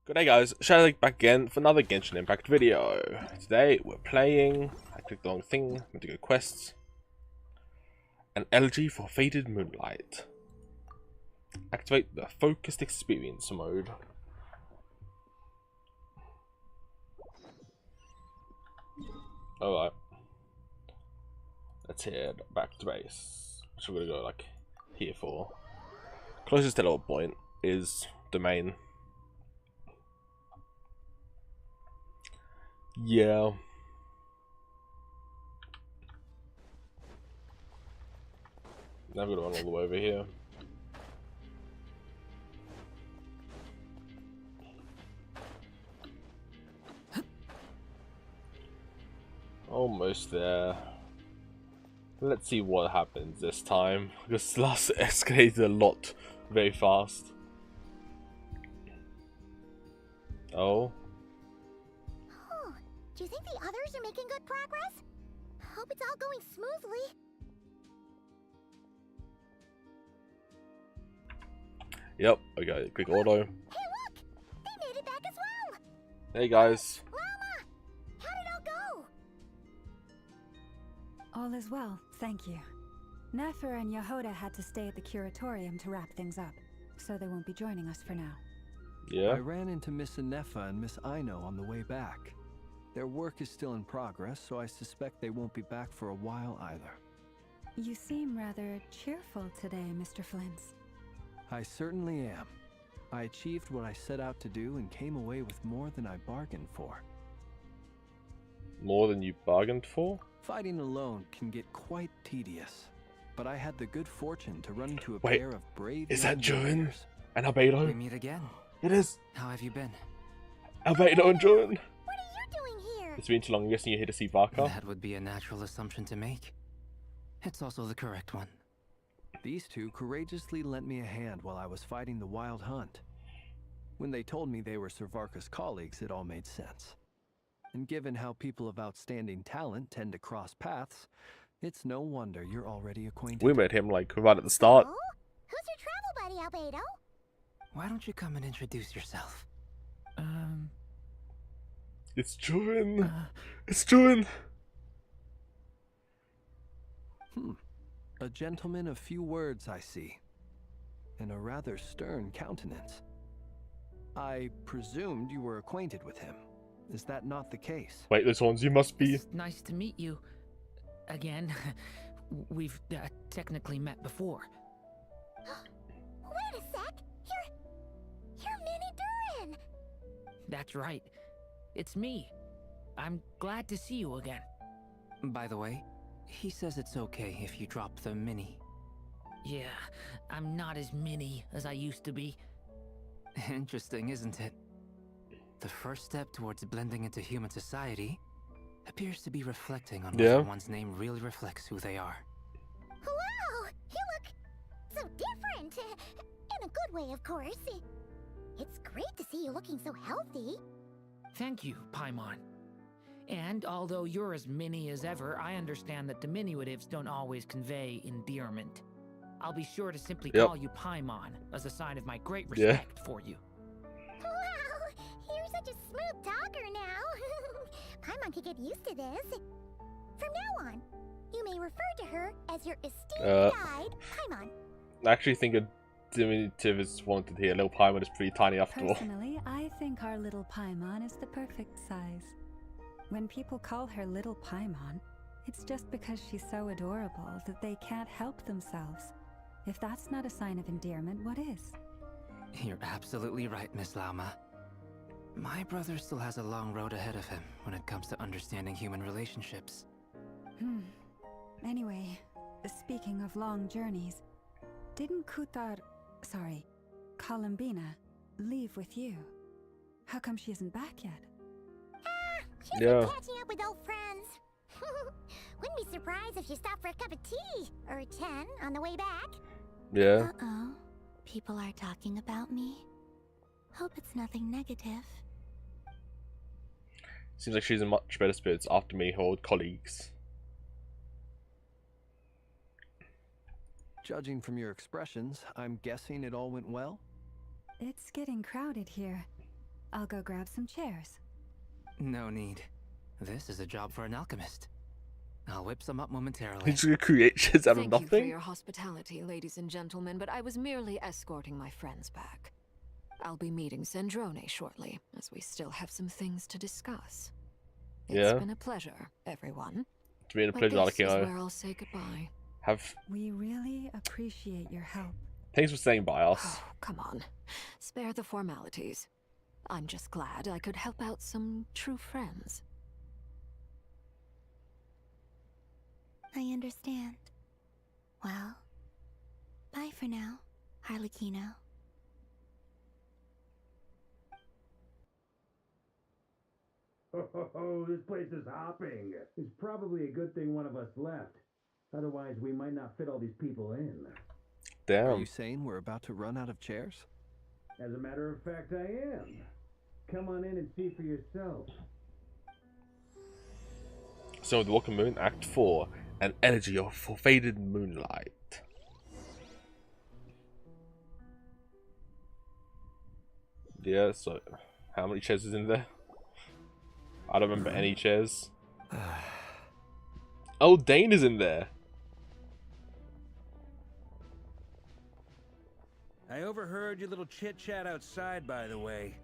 G'day guys, ShadaTech back again for another Genshin Impact video. Today we're playing, I clicked the wrong thing, went to go quests, an Elegy for Faded Moonlight. Activate the Focused Experience mode. Alright. Let's head back to base. Which we're gonna go like here for. Closest teleport point is domain. Yeah. Now I'm gonna run all the way over here. Almost there. Let's see what happens this time, because last escalated a lot very fast. Oh. Do you think the others are making good progress? Hope it's all going smoothly. Yep, okay, quick auto. Hey look! They made it back as well! Hey guys. Llama! How did it all go? All is well, thank you. Nefer and Yehoda had to stay at the curatorium to wrap things up, so they won't be joining us for now. Yeah. I ran into Miss Nefa and Miss Aino on the way back. Their work is still in progress, so I suspect they won't be back for a while either. You seem rather cheerful today, Mr. Flintz. I certainly am. I achieved what I set out to do and came away with more than I bargained for. More than you bargained for? Fighting alone can get quite tedious, but I had the good fortune to run into a Wait, pair of brave is that young June warriors. and We Albedo? meet again. It is. How have you been? Albedo and June. What are you doing here? It's been too long, I'm guessing you're here to see Varka. That would be a natural assumption to make. It's also the correct one. These two courageously lent me a hand while I was fighting the wild hunt. When they told me they were Sir Varka's colleagues, it all made sense. And given how people of outstanding talent tend to cross paths, it's no wonder you're already acquainted. We met him like right at the start. Oh? Who's your travel buddy, Albedo? Why don't you come and introduce yourself? It's June. It's June. A gentleman of few words, I see. And a rather stern countenance. I presumed you were acquainted with him. Is that not the case? Wait, those ones you must be. It's nice to meet you again. We've technically met before. Wait a sec! You're Minnie Durin! That's right. It's me. I'm glad to see you again. By the way, he says it's okay if you drop the mini. Yeah, I'm not as mini as I used to be. Interesting, isn't it? The first step towards blending into human society appears to be reflecting on whether one's name really reflects who they are. Wow! You look so different! In a good way, of course. It's great to see you looking so healthy. Thank you, Paimon. And although you're as mini as ever, I understand that diminutives don't always convey endearment. I'll be sure to simply call you Paimon as a sign of my great respect for you. Wow! You're such a smooth talker now. Paimon could get used to this. From now on, you may refer to her as your esteemed guide, Paimon. I actually think a diminutive is wanted here. Little Paimon is pretty tiny after all. Personally, I think our little Paimon is the perfect size. When people call her Little Paimon, it's just because she's so adorable that they can't help themselves. If that's not a sign of endearment, what is? You're absolutely right, Miss Llama. My brother still has a long road ahead of him when it comes to understanding human relationships. Anyway, speaking of long journeys, didn't Columbina, leave with you? How come she isn't back yet? She's been catching up with old friends. Wouldn't be surprised if she stopped for a cup of tea or 10 on the way back. Yeah. Uh-oh. People are talking about me. Hope it's nothing negative. Seems like she's in much better spirits after me, her old colleagues. Judging from your expressions, I'm guessing it all went well? It's getting crowded here. I'll go grab some chairs. No need. This is a job for an alchemist. I'll whip some up momentarily. He's gonna create shit out of Thank you for nothing. your hospitality, ladies and gentlemen, but I was merely escorting my friends back. I'll be meeting Sandrone shortly, as we still have some things to discuss. It's been a pleasure, everyone. It's been a pleasure, This is Alakino. where I'll say goodbye. We really appreciate your help. Thanks for saying bye, us. Oh, come on. Spare the formalities. I'm just glad I could help out some true friends. I understand. Well, bye for now, Harlequino. Oh, this place is hopping. It's probably a good thing one of us left. Otherwise, we might not fit all these people in. Damn. Are you saying we're about to run out of chairs? As a matter of fact, I am. Come on in and see for yourself. So, the Welkin Moon, Act 4, an Elegy for Faded Moonlight. Yeah, so, how many chairs is in there? I don't remember any chairs. Oh, Dane is in there. I overheard your little chit-chat outside, by the way.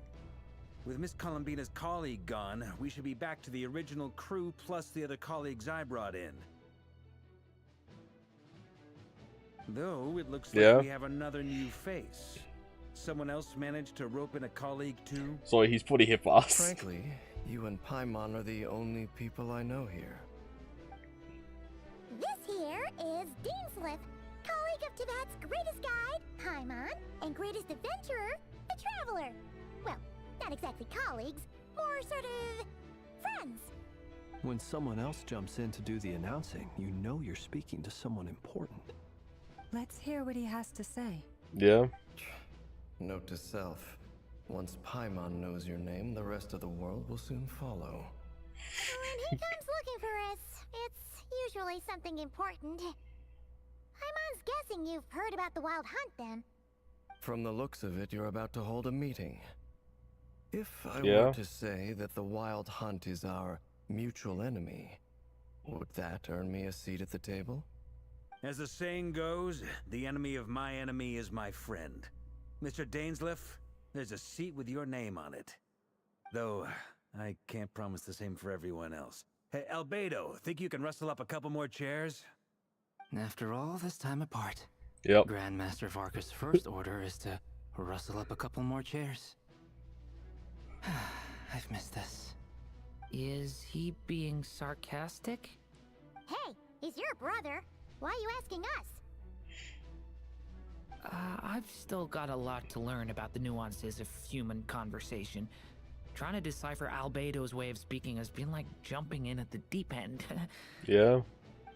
With Miss Columbina's colleague gone, we should be back to the original crew plus the other colleagues I brought in. Though, it looks like we have another new face. Someone else managed to rope in a colleague too? Sorry, he's pretty hip us. Frankly, you and Paimon are the only people I know here. This here is Deanslip, colleague of Tibet's greatest guide, Paimon, and greatest adventurer, the Traveler. Well, not exactly colleagues, more sort of friends. When someone else jumps in to do the announcing, you know you're speaking to someone important. Let's hear what he has to say. Yeah. Note to self. Once Paimon knows your name, the rest of the world will soon follow. When he comes looking for us, it's usually something important. Paimon's guessing you've heard about the Wild Hunt, then. From the looks of it, you're about to hold a meeting. If I Yeah. were to say that the Wild Hunt is our mutual enemy, would that earn me a seat at the table? As the saying goes, the enemy of my enemy is my friend. Mr. Dainsleif, there's a seat with your name on it. Though, I can't promise the same for everyone else. Hey, Albedo, think you can rustle up a couple more chairs? After all this time apart, Yep. Grandmaster Varka's first order is to rustle up a couple more chairs. I've missed this. Is he being sarcastic? Hey, he's your brother. Why are you asking us? I've still got a lot to learn about the nuances of human conversation. Trying to decipher Albedo's way of speaking has been like jumping in at the deep end. Yeah.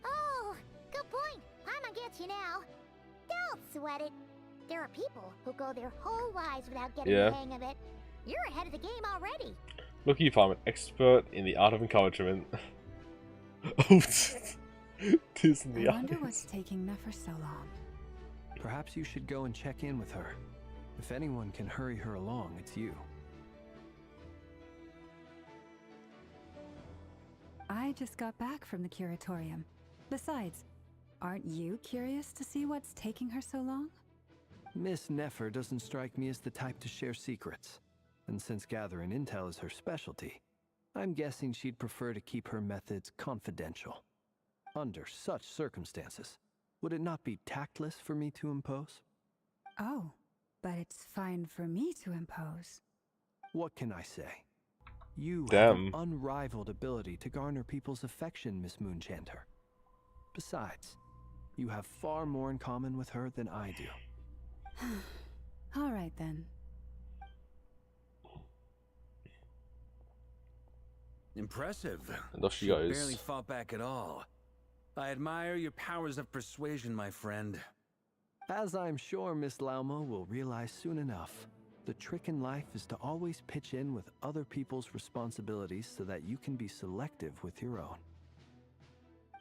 Oh, good point. Paimon gets you now. Don't sweat it. There are people who go their whole lives without getting the hang of it. You're ahead of the game already. Look, you find an expert in the art of encouragement. Oh, tears in the I wonder eyes. what's taking Nefer so long. Perhaps you should go and check in with her. If anyone can hurry her along, it's you. I just got back from the curatorium. Besides, aren't you curious to see what's taking her so long? Miss Nefer doesn't strike me as the type to share secrets. And since gathering intel is her specialty, I'm guessing she'd prefer to keep her methods confidential. Under such circumstances, would it not be tactless for me to impose? Oh, but it's fine for me to impose. What can I say? You have Damn. an unrivaled ability to garner people's affection, Miss Moonchanter. Besides, you have far more in common with her than I do. All right then. Impressive. And off she Barely goes. fought back at all. I admire your powers of persuasion, my friend. As I'm sure Miss Lauma will realize soon enough, the trick in life is to always pitch in with other people's responsibilities so that you can be selective with your own.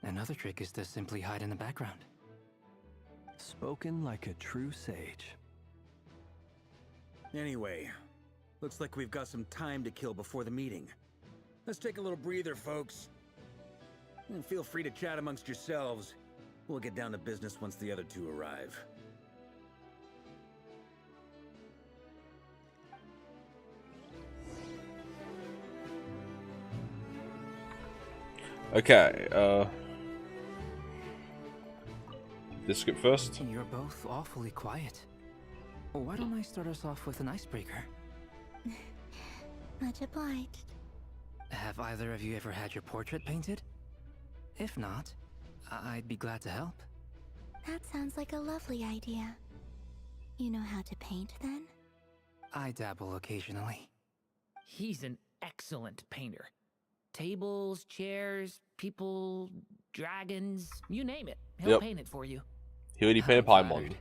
Another trick is to simply hide in the background. Spoken like a true sage. Anyway, Looks like we've got some time to kill before the meeting. Let's take a little breather, folks. And feel free to chat amongst yourselves. We'll get down to business once the other two arrive. Okay, this script first. You're both awfully quiet. Why don't I start us off with an icebreaker? Much obliged. Have either of you ever had your portrait painted? If not, I'd be glad to help. That sounds like a lovely idea. You know how to paint, then? I dabble occasionally. He's an excellent painter. Tables, chairs, people, dragons, you name it. He'll paint it for you. He already painted Paimon.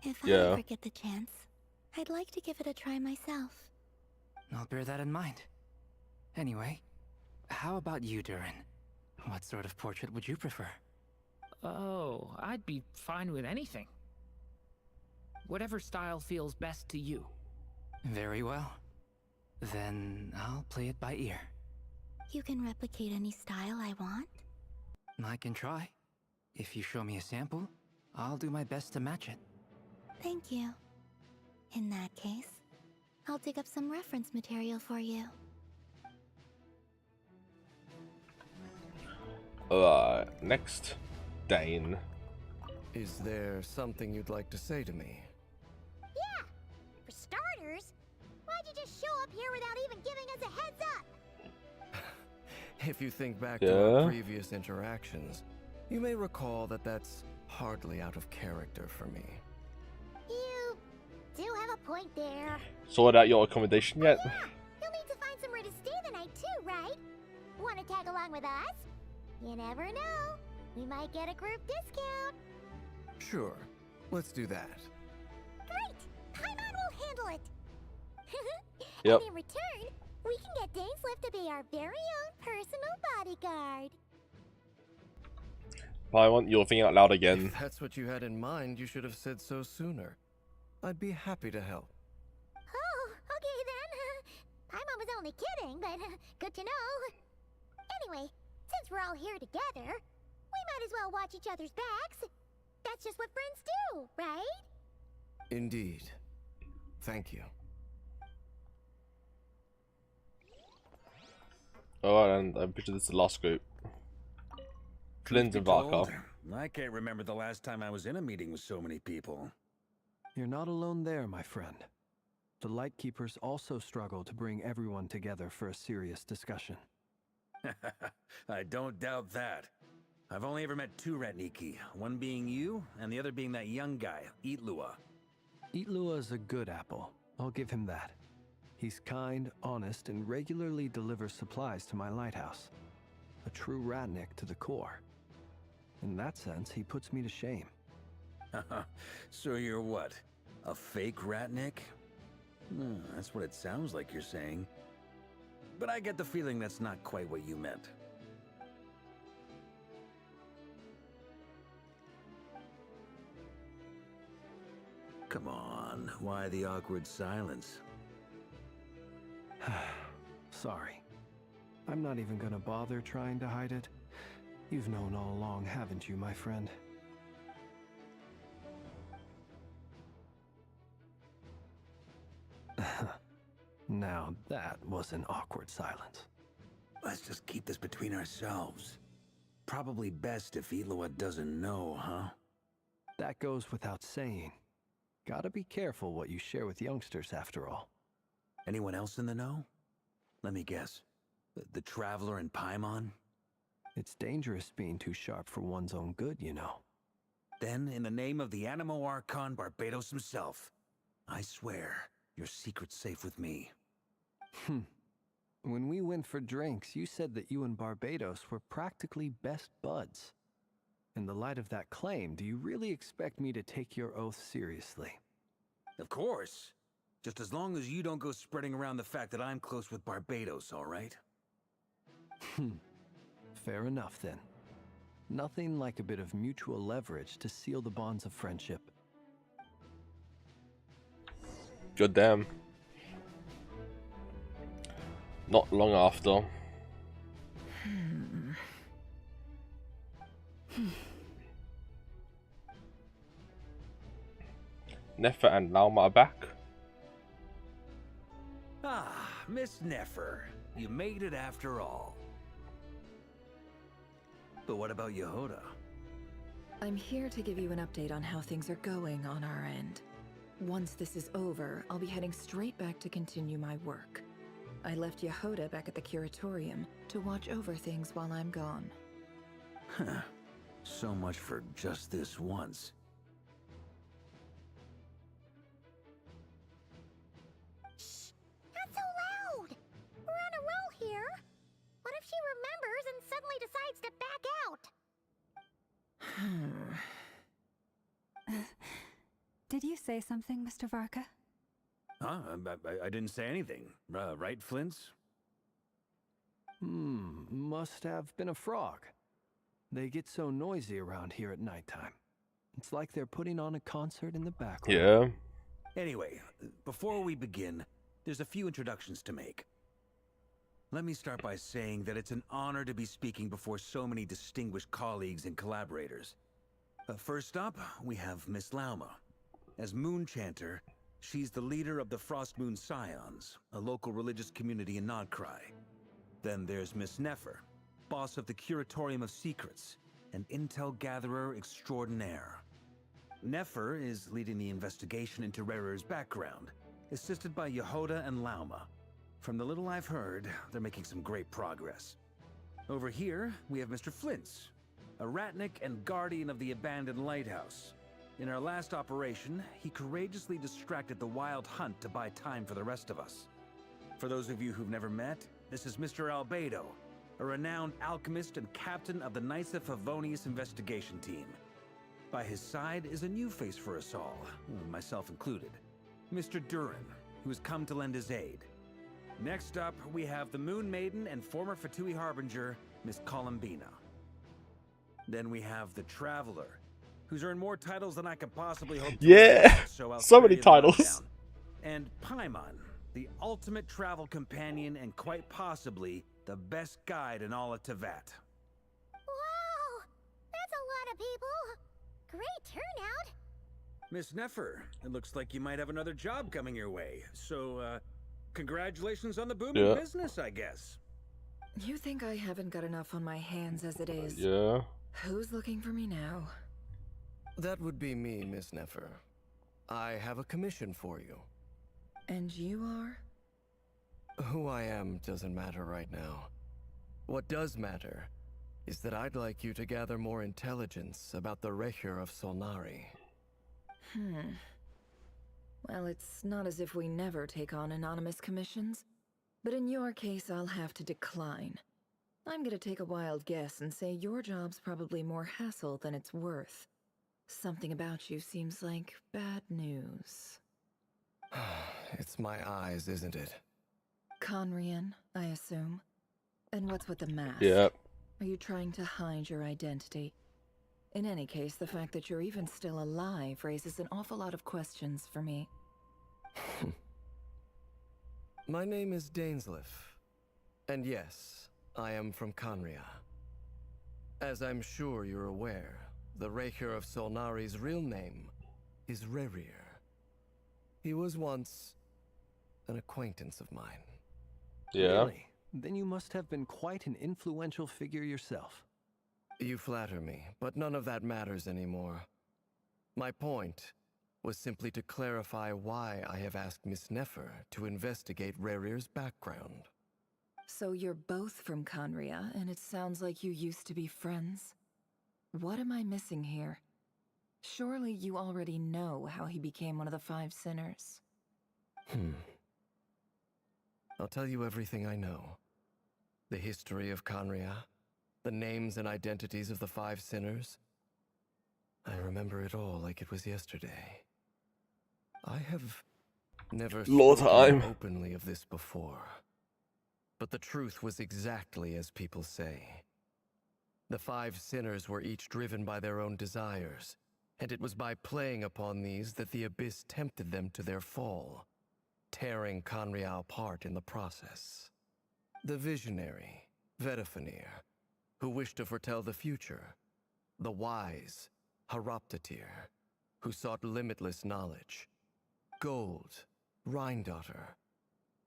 If I ever get the chance, I'd like to give it a try myself. I'll bear that in mind. Anyway, how about you, Durin? What sort of portrait would you prefer? Oh, I'd be fine with anything. Whatever style feels best to you. Very well. Then I'll play it by ear. You can replicate any style I want? I can try. If you show me a sample, I'll do my best to match it. Thank you. In that case, I'll dig up some reference material for you. Next, Dane. Is there something you'd like to say to me? Yeah! For starters, why'd you just show up here without even giving us a heads up? If you think back to our previous interactions, you may recall that that's hardly out of character for me. You do have a point there. Sort out your accommodation yet? Yeah! You'll need to find somewhere to stay the night too, right? Want to tag along with us? You never know. We might get a group discount. Sure. Let's do that. Great! Paimon will handle it! Yep. And in return, we can get Dainslift to be our very own personal bodyguard. Paimon, you're thinking out loud again. If that's what you had in mind, you should have said so sooner. I'd be happy to help. Oh, okay then. Paimon was only kidding, but good to know. Anyway, since we're all here together, we might as well watch each other's backs. That's just what friends do, right? Indeed. Thank you. Alright, and I'm pretty sure this is the last group. Flint and Varka. I can't remember the last time I was in a meeting with so many people. You're not alone there, my friend. The Lightkeepers also struggle to bring everyone together for a serious discussion. I don't doubt that. I've only ever met two Ratniki, one being you, and the other being that young guy, Eatlua. Eatlua is a good apple. I'll give him that. He's kind, honest, and regularly delivers supplies to my lighthouse. A true Ratnik to the core. In that sense, he puts me to shame. So you're what? A fake Ratnik? That's what it sounds like you're saying. But I get the feeling that's not quite what you meant. Come on, why the awkward silence? Sorry. I'm not even gonna bother trying to hide it. You've known all along, haven't you, my friend? Now that was an awkward silence. Let's just keep this between ourselves. Probably best if Eatlua doesn't know, huh? That goes without saying. Gotta be careful what you share with youngsters, after all. Anyone else in the know? Let me guess. The Traveler and Paimon? It's dangerous being too sharp for one's own good, you know. Then, in the name of the Animo Archon Barbados himself, I swear your secret's safe with me. When we went for drinks, you said that you and Barbados were practically best buds. In the light of that claim, do you really expect me to take your oath seriously? Of course. Just as long as you don't go spreading around the fact that I'm close with Barbados, all right? Fair enough, then. Nothing like a bit of mutual leverage to seal the bonds of friendship. Good damn. Not long after. Nefer and Lauma are back. Ah, Miss Nefer. You made it after all. But what about Yehoda? I'm here to give you an update on how things are going on our end. Once this is over, I'll be heading straight back to continue my work. I left Yehoda back at the curatorium to watch over things while I'm gone. Huh. So much for just this once. Shh! Not so loud! We're on a roll here. What if she remembers and suddenly decides to back out? Did you say something, Mr. Varka? Huh? I didn't say anything. Right, Flints? Must have been a frog. They get so noisy around here at nighttime. It's like they're putting on a concert in the background. Yeah. Anyway, before we begin, there's a few introductions to make. Let me start by saying that it's an honor to be speaking before so many distinguished colleagues and collaborators. First up, we have Miss Lauma. As Moon Chanter, she's the leader of the Frost Moon Scions, a local religious community in Nod-Krai. Then there's Miss Nefer, boss of the Curatorium of Secrets, an intel gatherer extraordinaire. Nefer is leading the investigation into Rarer's background, assisted by Yehoda and Lauma. From the little I've heard, they're making some great progress. Over here, we have Mr. Flints, a ratnik and guardian of the abandoned lighthouse. In our last operation, he courageously distracted the Wild Hunt to buy time for the rest of us. For those of you who've never met, this is Mr. Albedo, a renowned alchemist and captain of the Knights of Favonius investigation team. By his side is a new face for us all, myself included, Mr. Durin, who has come to lend his aid. Next up, we have the Moon Maiden and former Fatui Harbinger, Miss Columbina. Then we have the Traveler, who's earned more titles than I could possibly hope to. Yeah, so many titles. And Paimon, the ultimate travel companion and quite possibly the best guide in all of Teyvat. Wow! That's a lot of people! Great turnout! Miss Nefer, it looks like you might have another job coming your way. So, congratulations on the booming business, I guess. You think I haven't got enough on my hands as it is? Yeah. Who's looking for me now? That would be me, Miss Nefer. I have a commission for you. And you are? Who I am doesn't matter right now. What does matter is that I'd like you to gather more intelligence about the Recher of Solnari. Well, it's not as if we never take on anonymous commissions. But in your case, I'll have to decline. I'm gonna take a wild guess and say your job's probably more hassle than it's worth. Something about you seems like bad news. It's my eyes, isn't it? Conrian, I assume. And what's with the mask? Yep. Are you trying to hide your identity? In any case, the fact that you're even still alive raises an awful lot of questions for me. My name is Dainsleif. And yes, I am from Conria. As I'm sure you're aware, the Recher of Solnari's real name is Rerir. He was once an acquaintance of mine. Yeah. Really? Then you must have been quite an influential figure yourself. You flatter me, but none of that matters anymore. My point was simply to clarify why I have asked Miss Nefer to investigate Rerir's background. So you're both from Conria, and it sounds like you used to be friends? What am I missing here? Surely you already know how he became one of the 5 sinners. I'll tell you everything I know. The history of Conria, the names and identities of the 5 sinners. I remember it all like it was yesterday. I have never spoken openly of this before. But the truth was exactly as people say. The 5 sinners were each driven by their own desires, and it was by playing upon these that the Abyss tempted them to their fall, tearing Conria apart in the process. The visionary, Vedifenir, who wished to foretell the future. The wise, Haroptatir, who sought limitless knowledge. Gold, Rhindaughter,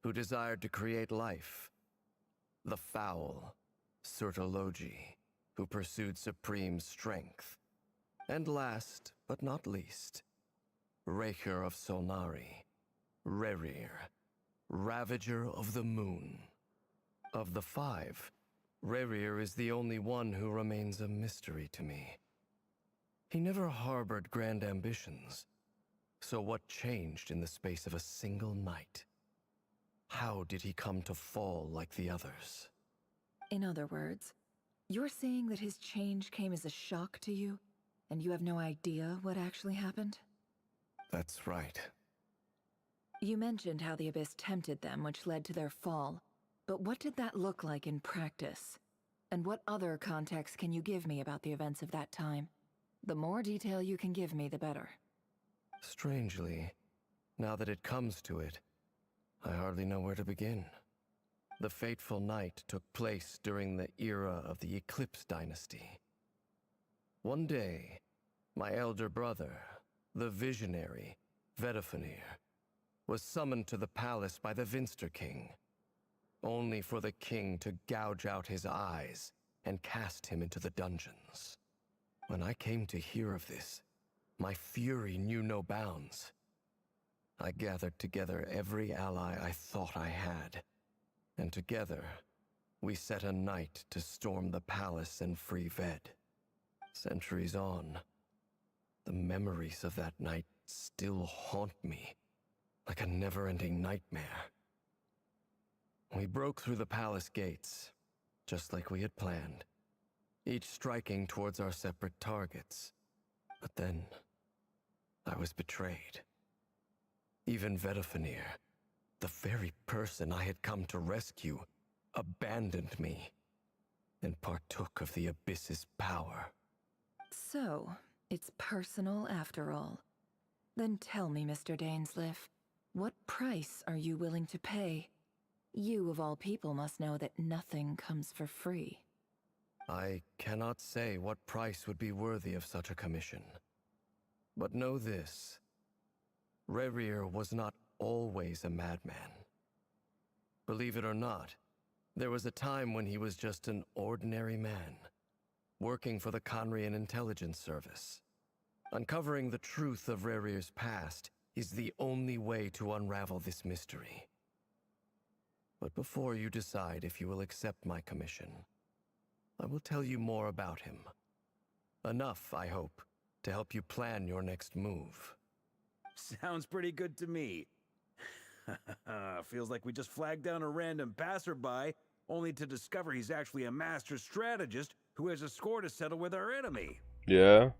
who desired to create life. The foul, Surtologi, who pursued supreme strength. And last, but not least, Raker of Solnari, Rerir, Ravager of the Moon. Of the five, Rerir is the only one who remains a mystery to me. He never harbored grand ambitions. So what changed in the space of a single night? How did he come to fall like the others? In other words, you're saying that his change came as a shock to you, and you have no idea what actually happened? That's right. You mentioned how the Abyss tempted them, which led to their fall. But what did that look like in practice? And what other context can you give me about the events of that time? The more detail you can give me, the better. Strangely, now that it comes to it, I hardly know where to begin. The fateful night took place during the era of the Eclipse Dynasty. One day, my elder brother, the visionary, Vedifenir, was summoned to the palace by the Vinster King, only for the king to gouge out his eyes and cast him into the dungeons. When I came to hear of this, my fury knew no bounds. I gathered together every ally I thought I had, and together we set a night to storm the palace and free Ved. Centuries on, the memories of that night still haunt me like a never-ending nightmare. We broke through the palace gates, just like we had planned, each striking towards our separate targets. But then, I was betrayed. Even Vedifenir, the very person I had come to rescue, abandoned me and partook of the Abyss's power. So, it's personal after all. Then tell me, Mr. Dainsleif, what price are you willing to pay? You, of all people, must know that nothing comes for free. I cannot say what price would be worthy of such a commission. But know this. Rerir was not always a madman. Believe it or not, there was a time when he was just an ordinary man, working for the Khanrian Intelligence Service. Uncovering the truth of Rerir's past is the only way to unravel this mystery. But before you decide if you will accept my commission, I will tell you more about him. Enough, I hope, to help you plan your next move. Sounds pretty good to me. Feels like we just flagged down a random passerby, only to discover he's actually a master strategist who has a score to settle with our enemy. Yeah.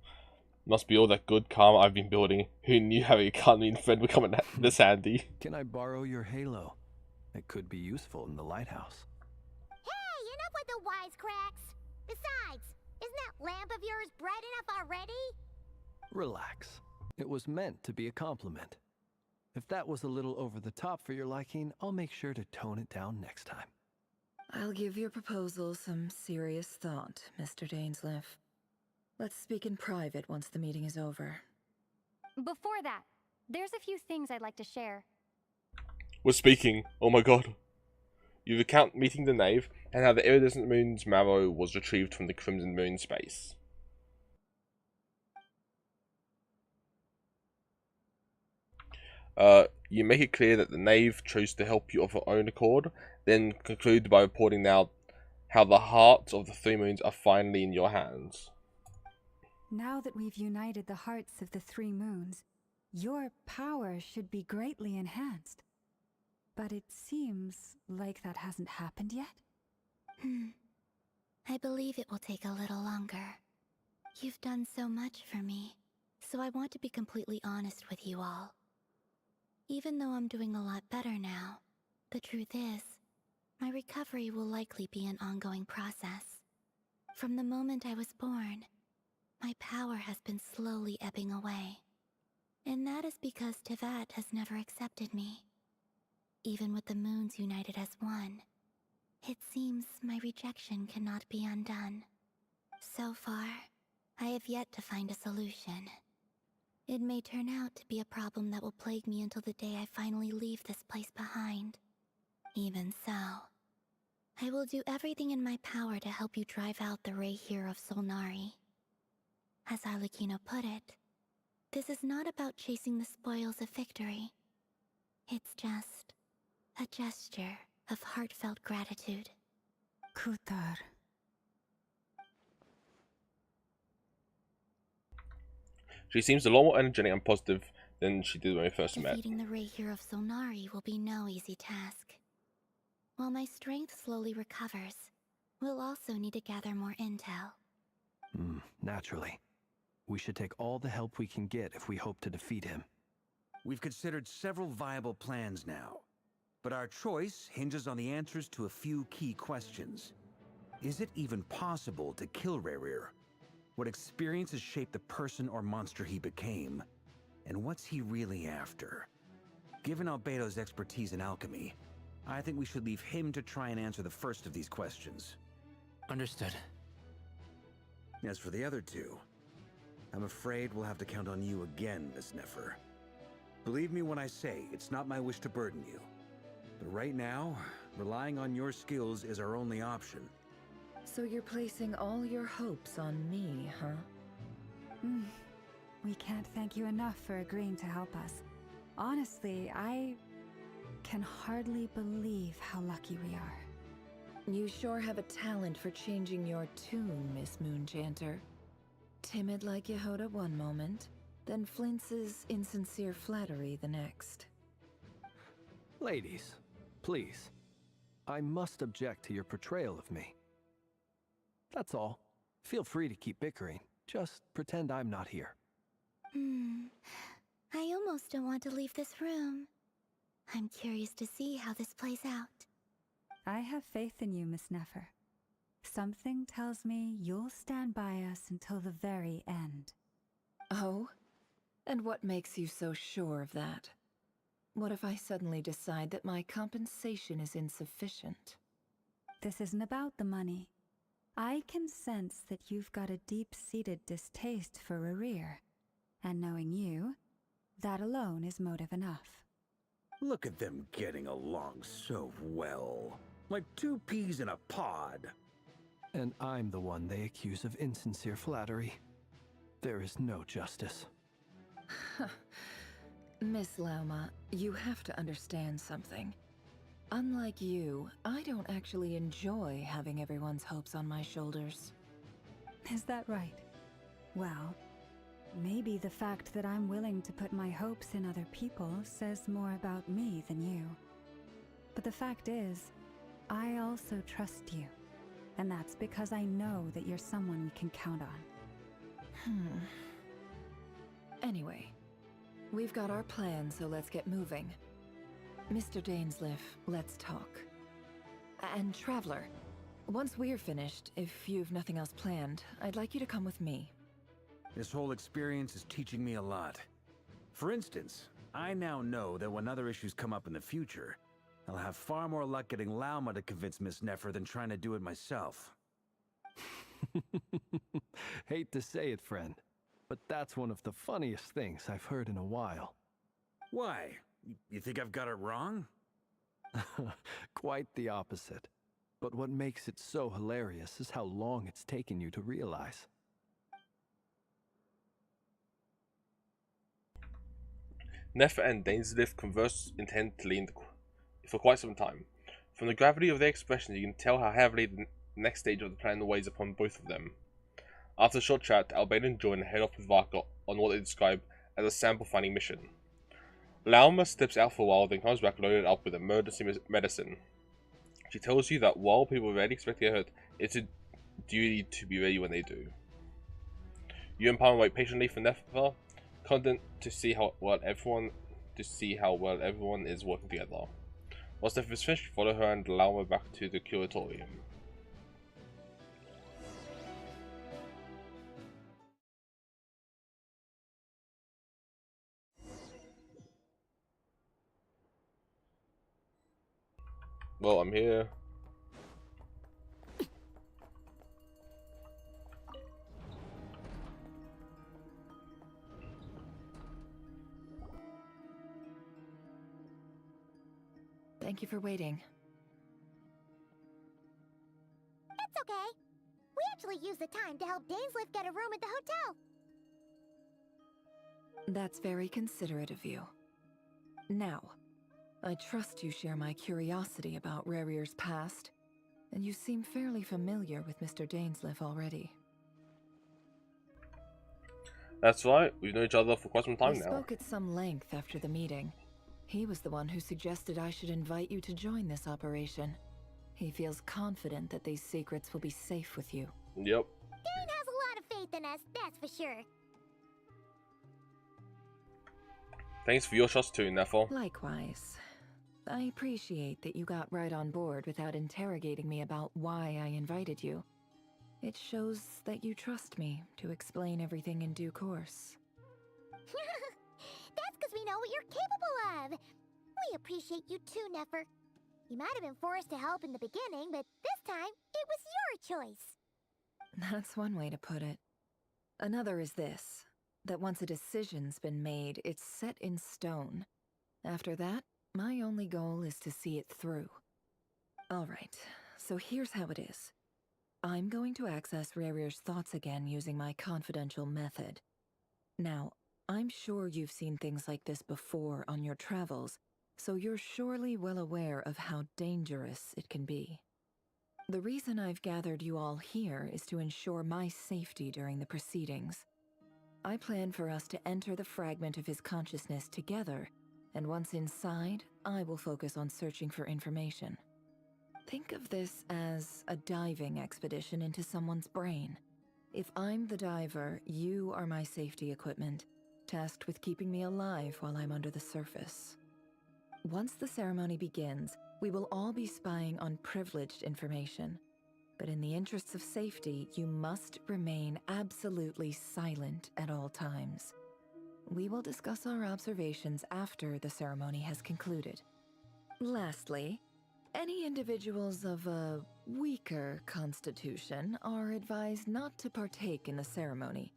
Must be all that good karma I've been building. Who knew having a Khanrian friend would come in this handy? Can I borrow your halo? It could be useful in the lighthouse. Hey, enough with the wisecracks! Besides, isn't that lamp of yours bright enough already? Relax. It was meant to be a compliment. If that was a little over the top for your liking, I'll make sure to tone it down next time. I'll give your proposal some serious thought, Mr. Dainsleif. Let's speak in private once the meeting is over. Before that, there's a few things I'd like to share. We're speaking. Oh my god. You recount meeting the knave and how the iridescent moon's marrow was retrieved from the crimson moon space. You make it clear that the knave chose to help you of her own accord, then conclude by reporting now how the hearts of the three moons are finally in your hands. Now that we've united the hearts of the three moons, your power should be greatly enhanced. But it seems like that hasn't happened yet. I believe it will take a little longer. You've done so much for me, so I want to be completely honest with you all. Even though I'm doing a lot better now, the truth is, my recovery will likely be an ongoing process. From the moment I was born, my power has been slowly ebbing away. And that is because Tevat has never accepted me. Even with the moons united as one, It seems my rejection cannot be undone. So far, I have yet to find a solution. It may turn out to be a problem that will plague me until the day I finally leave this place behind. Even so, I will do everything in my power to help you drive out the Ray here of Solnari. As Arlecchino put it, this is not about chasing the spoils of victory. It's just a gesture of heartfelt gratitude. Kutar. She seems a lot more energetic and positive than she did when we first met. Defeating the Ray here of Solnari will be no easy task. While my strength slowly recovers, we'll also need to gather more intel. Naturally. We should take all the help we can get if we hope to defeat him. We've considered several viable plans now, but our choice hinges on the answers to a few key questions. Is it even possible to kill Rerir? What experiences shaped the person or monster he became? And what's he really after? Given Albedo's expertise in alchemy, I think we should leave him to try and answer the first of these questions. Understood. As for the other two, I'm afraid we'll have to count on you again, Miss Nefer. Believe me when I say it's not my wish to burden you. But right now, relying on your skills is our only option. So you're placing all your hopes on me, huh? We can't thank you enough for agreeing to help us. Honestly, I can hardly believe how lucky we are. You sure have a talent for changing your tune, Miss Moonchanter. Timid like Yehoda one moment, then flinches insincere flattery the next. Ladies, please. I must object to your portrayal of me. That's all. Feel free to keep bickering. Just pretend I'm not here. I almost don't want to leave this room. I'm curious to see how this plays out. I have faith in you, Miss Nefer. Something tells me you'll stand by us until the very end. Oh? And what makes you so sure of that? What if I suddenly decide that my compensation is insufficient? This isn't about the money. I can sense that you've got a deep-seated distaste for Rerir. And knowing you, that alone is motive enough. Look at them getting along so well. Like two peas in a pod. And I'm the one they accuse of insincere flattery. There is no justice. Miss Lauma, you have to understand something. Unlike you, I don't actually enjoy having everyone's hopes on my shoulders. Is that right? Well, maybe the fact that I'm willing to put my hopes in other people says more about me than you. But the fact is, I also trust you. And that's because I know that you're someone we can count on. Anyway, we've got our plan, so let's get moving. Mr. Dainsleif, let's talk. And Traveler, once we're finished, if you've nothing else planned, I'd like you to come with me. This whole experience is teaching me a lot. For instance, I now know that when other issues come up in the future, I'll have far more luck getting Lauma to convince Miss Nefer than trying to do it myself. Hate to say it, friend, but that's one of the funniest things I've heard in a while. Why? You think I've got it wrong? Quite the opposite. But what makes it so hilarious is how long it's taken you to realize. Nefer and Dainsleif converse intently for quite some time. From the gravity of their expressions, you can tell how heavily the next stage of the plan weighs upon both of them. After a short chat, Albedo and Join head off with Varka on what they describe as a sample-finding mission. Lauma steps out for a while, then comes back loaded up with emergency medicine. She tells you that while people are already expect to get hurt, it's a duty to be ready when they do. You and Palmer wait patiently for Nefer, content to see how well everyone is working together. Once Nefer is finished, follow her and Lauma back to the curatorium. Well, I'm here. Thank you for waiting. That's okay. We actually used the time to help Dainsleif get a room at the hotel. That's very considerate of you. Now, I trust you share my curiosity about Rarier's past, and you seem fairly familiar with Mr. Dainsleif already. That's right, we've known each other for quite some time now. We spoke at some length after the meeting. He was the one who suggested I should invite you to join this operation. He feels confident that these secrets will be safe with you. Yep. Dane has a lot of faith in us, that's for sure. Thanks for your trust too, Neffel. Likewise. I appreciate that you got right on board without interrogating me about why I invited you. It shows that you trust me to explain everything in due course. That's because we know what you're capable of. We appreciate you too, Neffer. You might have been forced to help in the beginning, but this time, it was your choice. That's one way to put it. Another is this, that once a decision's been made, it's set in stone. After that, my only goal is to see it through. Alright, so here's how it is. I'm going to access Rarier's thoughts again using my confidential method. Now, I'm sure you've seen things like this before on your travels, so you're surely well aware of how dangerous it can be. The reason I've gathered you all here is to ensure my safety during the proceedings. I plan for us to enter the fragment of his consciousness together, and once inside, I will focus on searching for information. Think of this as a diving expedition into someone's brain. If I'm the diver, you are my safety equipment, tasked with keeping me alive while I'm under the surface. Once the ceremony begins, we will all be spying on privileged information. But in the interests of safety, you must remain absolutely silent at all times. We will discuss our observations after the ceremony has concluded. Lastly, any individuals of a weaker constitution are advised not to partake in the ceremony.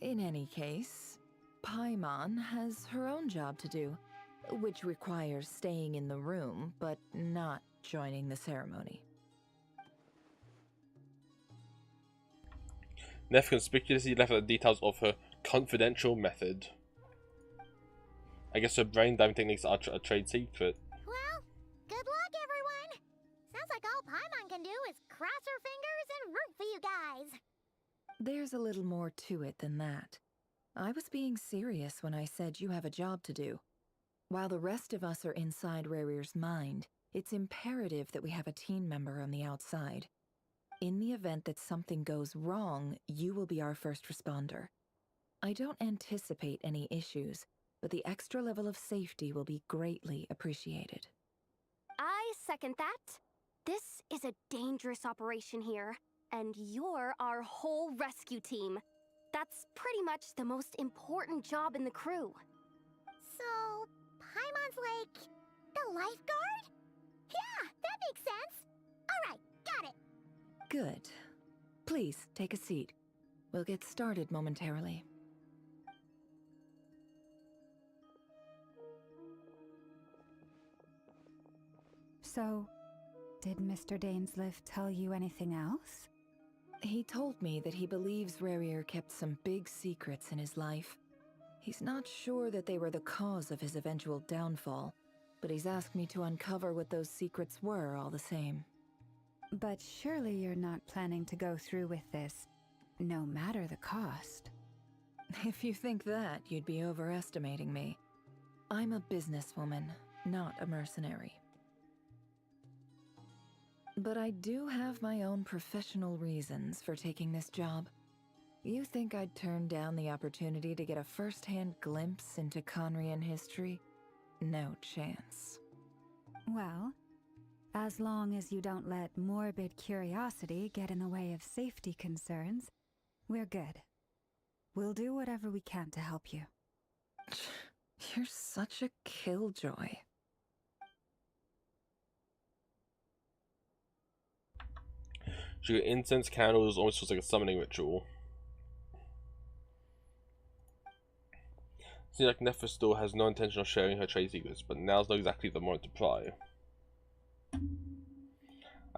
In any case, Paimon has her own job to do, which requires staying in the room but not joining the ceremony. Neff conspicuously left out the details of her confidential method. I guess her brain diving techniques are a trade secret. Well, good luck, everyone. Sounds like all Paimon can do is cross her fingers and root for you guys. There's a little more to it than that. I was being serious when I said you have a job to do. While the rest of us are inside Rarier's mind, it's imperative that we have a team member on the outside. In the event that something goes wrong, you will be our first responder. I don't anticipate any issues, but the extra level of safety will be greatly appreciated. I second that. This is a dangerous operation here, and you're our whole rescue team. That's pretty much the most important job in the crew. So, Paimon's like the lifeguard? Yeah, that makes sense. All right, got it. Good. Please, take a seat. We'll get started momentarily. So, did Mr. Dainsleif tell you anything else? He told me that he believes Rarier kept some big secrets in his life. He's not sure that they were the cause of his eventual downfall, but he's asked me to uncover what those secrets were all the same. But surely you're not planning to go through with this, no matter the cost. If you think that, you'd be overestimating me. I'm a businesswoman, not a mercenary. But I do have my own professional reasons for taking this job. You think I'd turn down the opportunity to get a first-hand glimpse into Conrian history? No chance. Well, as long as you don't let morbid curiosity get in the way of safety concerns, we're good. We'll do whatever we can to help you. You're such a killjoy. She got incense, candles, almost feels like a summoning ritual. Seems like Nefer still has no intention of sharing her trade secrets, but now's not exactly the moment to pry.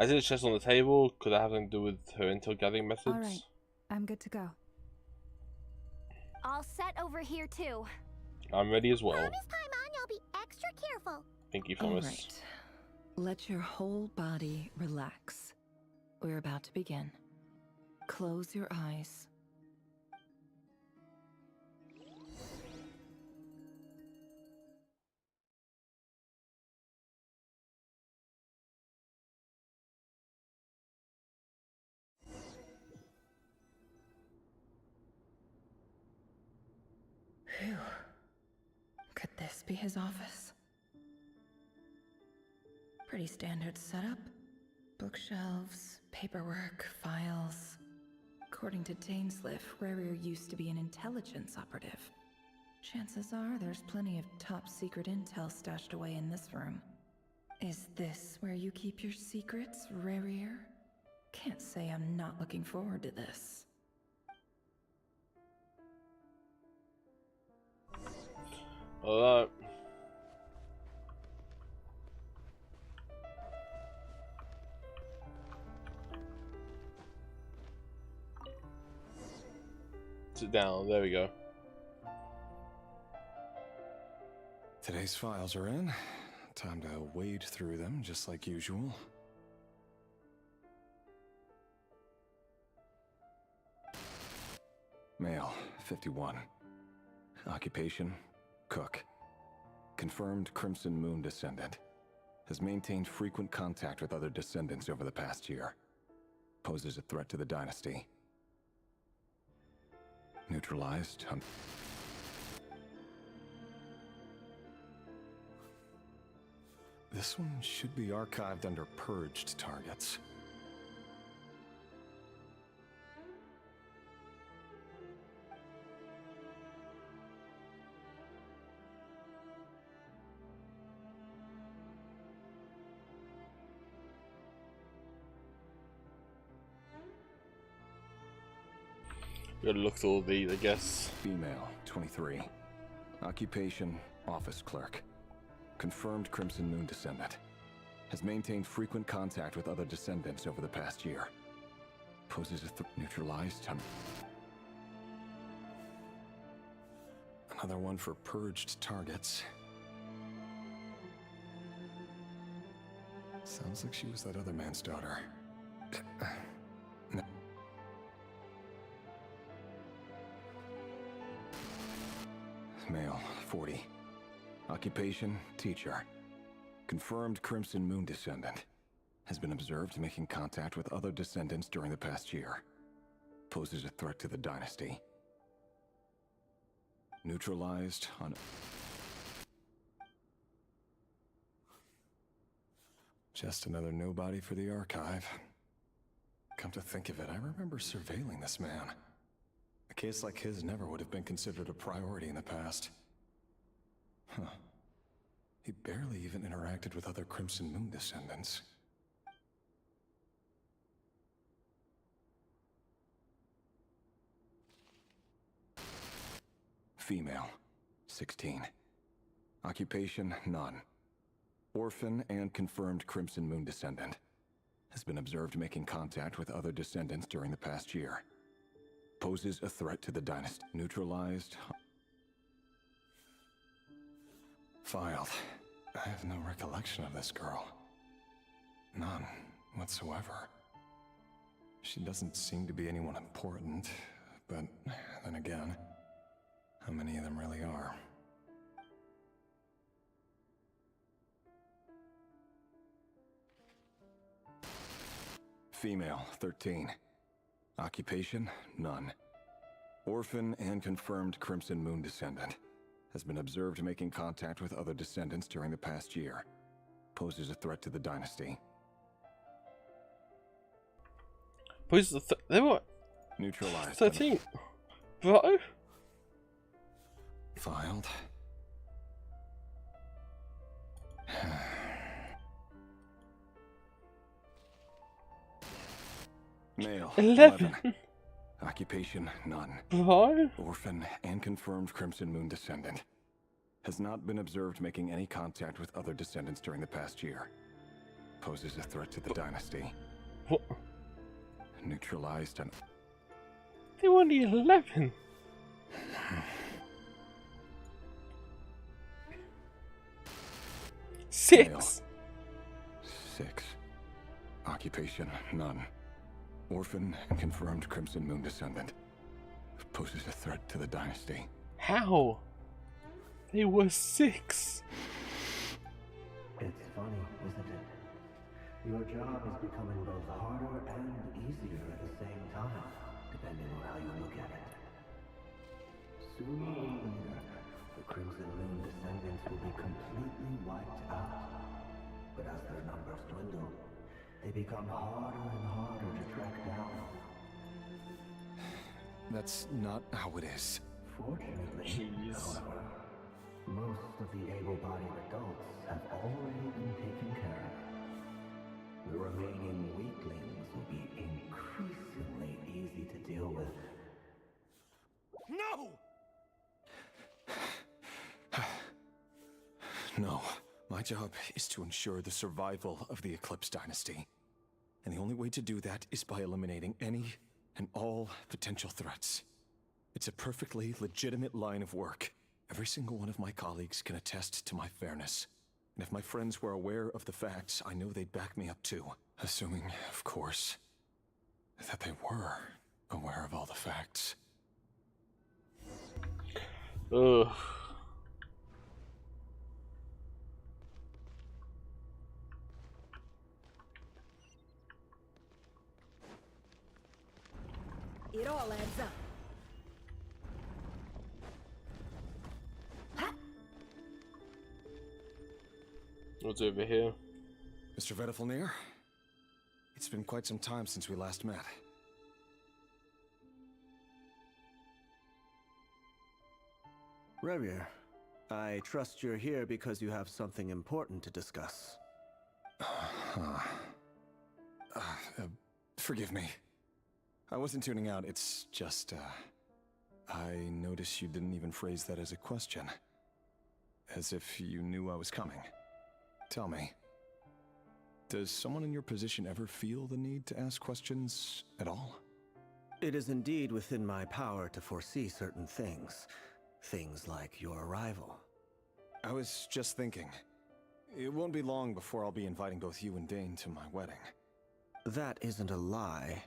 I see the chest on the table. Could that have something to do with her intel gathering methods? All right, I'm good to go. All set over here too. I'm ready as well. Promise, Paimon, you'll be extra careful. Thank you, Thomas. All right. Let your whole body relax. We're about to begin. Close your eyes. Phew. Could this be his office? Pretty standard setup. Bookshelves, paperwork, files. According to Dainsliff, Rarier used to be an intelligence operative. Chances are there's plenty of top-secret intel stashed away in this room. Is this where you keep your secrets, Rarier? Can't say I'm not looking forward to this. Alright. Sit down, there we go. Today's files are in. Time to wade through them just like usual. Male, 51. Occupation, cook. Confirmed Crimson Moon descendant. Has maintained frequent contact with other descendants over the past year. Poses a threat to the dynasty. Neutralized. This one should be archived under purged targets. Gotta look through all these, I guess. Female, 23. Occupation, office clerk. Confirmed Crimson Moon descendant. Has maintained frequent contact with other descendants over the past year. Poses a neutralized. Another one for purged targets. Sounds like she was that other man's daughter. No. Male, 40. Occupation, teacher. Confirmed Crimson Moon descendant. Has been observed making contact with other descendants during the past year. Poses a threat to the dynasty. Neutralized on... Just another nobody for the archive. Come to think of it, I remember surveilling this man. A case like his never would have been considered a priority in the past. Huh. He barely even interacted with other Crimson Moon descendants. Female, 16. Occupation, none. Orphan and confirmed Crimson Moon descendant. Has been observed making contact with other descendants during the past year. Poses a threat to the dynasty. Neutralized. Filed. I have no recollection of this girl. None whatsoever. She doesn't seem to be anyone important, but then again, how many of them really are? Female, 13. Occupation, none. Orphan and confirmed Crimson Moon descendant. Has been observed making contact with other descendants during the past year. Poses a threat to the dynasty. Poses they were neutralized. 13. Bro? Filed. Male, 11. Occupation, none. Bro? Orphan and confirmed Crimson Moon descendant. Has not been observed making any contact with other descendants during the past year. poses a threat to the dynasty. What? Neutralized and... They were only 11. Six. 6. Occupation, none. Orphan and confirmed Crimson Moon descendant. Poses a threat to the dynasty. How? They were 6. It's funny, isn't it? Your job is becoming both harder and easier at the same time, depending on how you look at it. Sooner or later, the Crimson Moon descendants will be completely wiped out. But as their numbers dwindle, they become harder and harder to track down. That's not how it is. Fortunately, however, most of the able-bodied adults have already been taken care of. The remaining weaklings will be increasingly easy to deal with. No! No. My job is to ensure the survival of the Eclipse Dynasty. And the only way to do that is by eliminating any and all potential threats. It's a perfectly legitimate line of work. Every single one of my colleagues can attest to my fairness. And if my friends were aware of the facts, I know they'd back me up too. Assuming, of course, that they were aware of all the facts. Ugh. It all adds up. What's over here? Mr. Vedifalnir? It's been quite some time since we last met. Revier, I trust you're here because you have something important to discuss. Forgive me. I wasn't tuning out, it's just, I noticed you didn't even phrase that as a question. As if you knew I was coming. Tell me, does someone in your position ever feel the need to ask questions at all? It is indeed within my power to foresee certain things. Things like your arrival. I was just thinking, it won't be long before I'll be inviting both you and Dane to my wedding. That isn't a lie,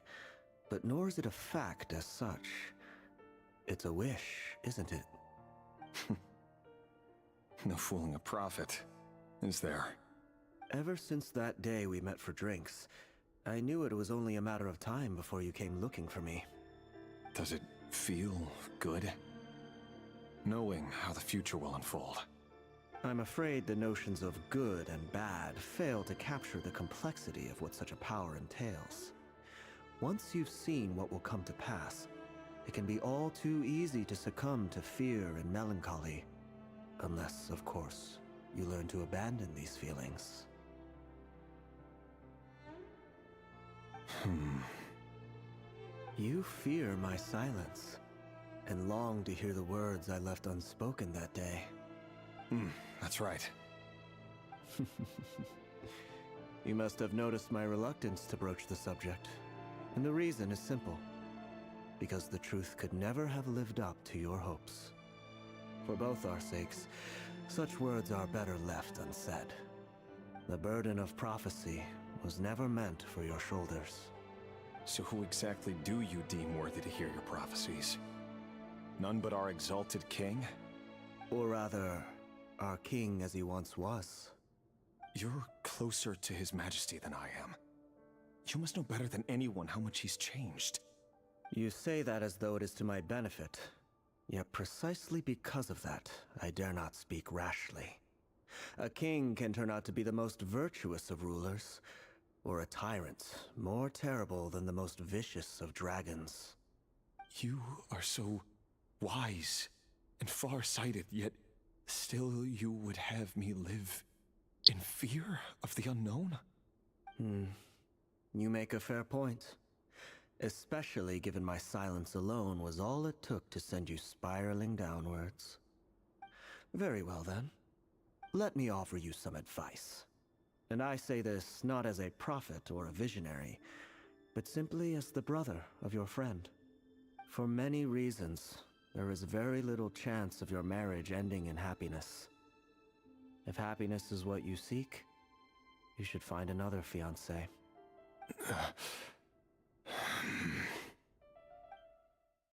but nor is it a fact as such. It's a wish, isn't it? No fooling a prophet, is there? Ever since that day we met for drinks, I knew it was only a matter of time before you came looking for me. Does it feel good? Knowing how the future will unfold. I'm afraid the notions of good and bad fail to capture the complexity of what such a power entails. Once you've seen what will come to pass, it can be all too easy to succumb to fear and melancholy. Unless, of course, you learn to abandon these feelings. You fear my silence, and long to hear the words I left unspoken that day. That's right. You must have noticed my reluctance to broach the subject. And the reason is simple. Because the truth could never have lived up to your hopes. For both our sakes, such words are better left unsaid. The burden of prophecy was never meant for your shoulders. So who exactly do you deem worthy to hear your prophecies? None but our exalted king? Or rather, our king as he once was. You're closer to his majesty than I am. You must know better than anyone how much he's changed. You say that as though it is to my benefit. Yet precisely because of that, I dare not speak rashly. A king can turn out to be the most virtuous of rulers, or a tyrant more terrible than the most vicious of dragons. You are so wise and far-sighted, yet still you would have me live in fear of the unknown? You make a fair point. Especially given my silence alone was all it took to send you spiraling downwards. Very well then. Let me offer you some advice. And I say this not as a prophet or a visionary, but simply as the brother of your friend. For many reasons, there is very little chance of your marriage ending in happiness. If happiness is what you seek, you should find another fiancé.